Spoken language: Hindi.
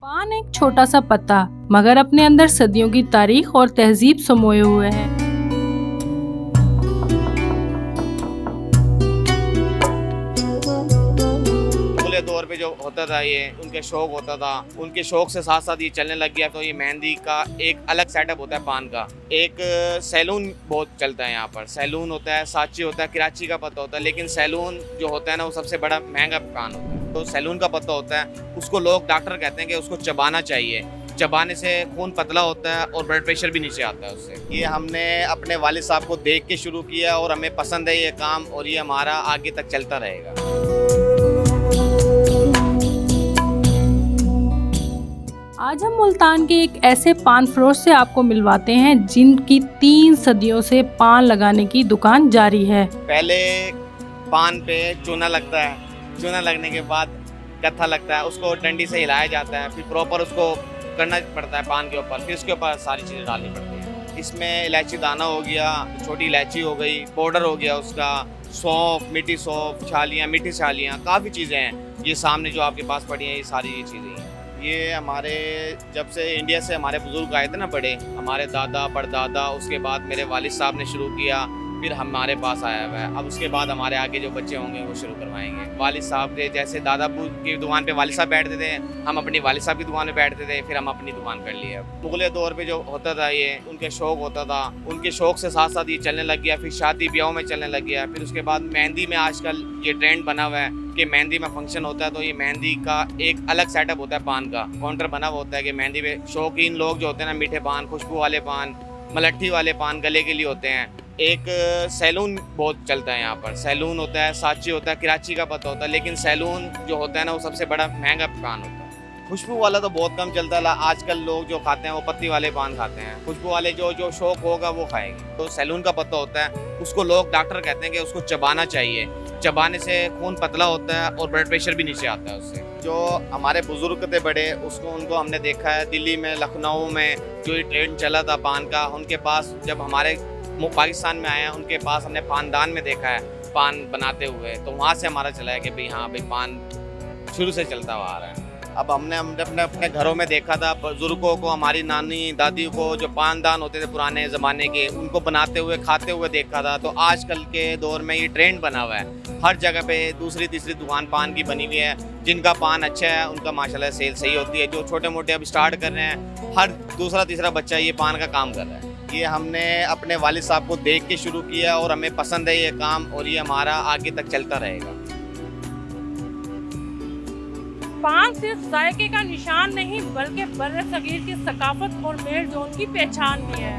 पान एक छोटा सा पत्ता मगर अपने अंदर सदियों की तारीख और तहजीब समोए हुए है। पहले दौर पे जो होता था ये उनके शौक होता था, उनके शौक से साथ साथ ये चलने लग गया। तो ये मेहंदी का एक अलग सेटअप होता है पान का। एक सैलून बहुत चलता है यहाँ पर, सैलून होता है, साची होता है, कराची का पत्ता होता है। लेकिन सैलून जो होता है ना वो सबसे बड़ा महंगा पान होता है। तो सैलून का पत्ता होता है, उसको लोग डॉक्टर कहते हैं कि उसको चबाना चाहिए। चबाने से खून पतला होता है और ब्लड प्रेशर भी नीचे आता है उससे। ये हमने अपने वालिद साहब को देख के शुरू किया और हमें पसंद है ये काम, और ये हमारा आगे तक चलता रहेगा। आज हम मुल्तान के एक ऐसे पान फरोश से आपको मिलवाते हैं जिनकी 3 सदियों से पान लगाने की दुकान जारी है। पहले पान पे चूना लगता है, चूना लगने के बाद कत्था लगता है, उसको डंडी से हिलाया जाता है, फिर प्रॉपर उसको करना पड़ता है पान के ऊपर, फिर उसके ऊपर सारी चीज़ें डालनी पड़ती हैं। इसमें इलायची दाना हो गया, छोटी इलायची हो गई, पाउडर हो गया उसका, सौंफ, मीठी सौंफ, छालियाँ, मीठी छालियाँ, काफ़ी चीज़ें हैं। ये सामने जो आपके पास पड़ी हैं ये सारी ये चीज़ें हैं। ये हमारे जब से इंडिया से हमारे बुजुर्ग आए थे ना बड़े, हमारे दादा परदादा, उसके बाद मेरे वालिद साहब ने शुरू किया, फिर हमारे पास आया हुआ है। अब उसके बाद हमारे आगे जो बच्चे होंगे वो शुरू करवाएंगे। वालिद साहब के जैसे दादाबू की दुकान पे वालिद साहब बैठते थे, हम अपनी वालिद साहब की दुकान पे बैठते थे, फिर हम अपनी दुकान कर लिए। मुगलिया दौर पे जो होता था ये उनके शौक होता था, उनके शौक से साथ साथ ये चलने लग गया। फिर शादी ब्याहों में चलने लग गया। फिर उसके बाद मेहंदी में आजकल ये ट्रेंड बना हुआ है कि मेहंदी में फंक्शन होता है तो ये मेहंदी का एक अलग सेटअप होता है। पान का काउंटर बना हुआ होता है कि मेहंदी में शौकीन लोग जो होते हैं ना, मीठे पान, खुशबू वाले पान, मलट्ठी वाले पान गले के लिए होते हैं। एक सैलून बहुत चलता है यहाँ पर, सैलून होता है, साची होता है, कराची का पत्ता होता है। लेकिन सैलून जो होता है ना वो सबसे बड़ा महंगा पान होता है। खुशबू वाला तो बहुत कम चलता है। आजकल लोग जो खाते हैं वो पत्ती वाले पान खाते हैं, खुशबू वाले जो शौक होगा वो खाएंगे। तो सैलून का पत्ता होता है, उसको लोग डॉक्टर कहते हैं कि उसको चबाना चाहिए। चबाने से खून पतला होता है और ब्लड प्रेशर भी नीचे आता है उससे। जो हमारे बुजुर्ग थे बड़े, उनको हमने देखा है दिल्ली में, लखनऊ में जो ये ट्रेंड चला था पान का। उनके पास जब हमारे पाकिस्तान में आए हैं, उनके पास हमने पानदान में देखा है पान बनाते हुए। तो वहाँ से हमारा चला है कि भाई हाँ भाई पान शुरू से चलता हुआ आ रहा है। अब हमने अपने घरों में देखा था बुजुर्गों को, हमारी नानी दादी को जो पानदान होते थे पुराने ज़माने के, उनको बनाते हुए खाते हुए देखा था। तो आजकल के दौर में ये ट्रेंड बना हुआ है। हर जगह पे दूसरी तीसरी दुकान पान की बनी हुई है। जिनका पान अच्छा है उनका माशाल्लाह सेल सही होती है। जो छोटे मोटे अब स्टार्ट कर रहे हैं, हर दूसरा तीसरा बच्चा ये पान का काम कर रहा है। ये हमने अपने वालिद साहब को देख के शुरू किया और हमें पसंद है ये काम, और ये हमारा आगे तक चलता रहेगा। पान सिर्फ जायके का निशान नहीं बल्कि बर्र सगीर की सकाफत और मेल जोन की पहचान भी है।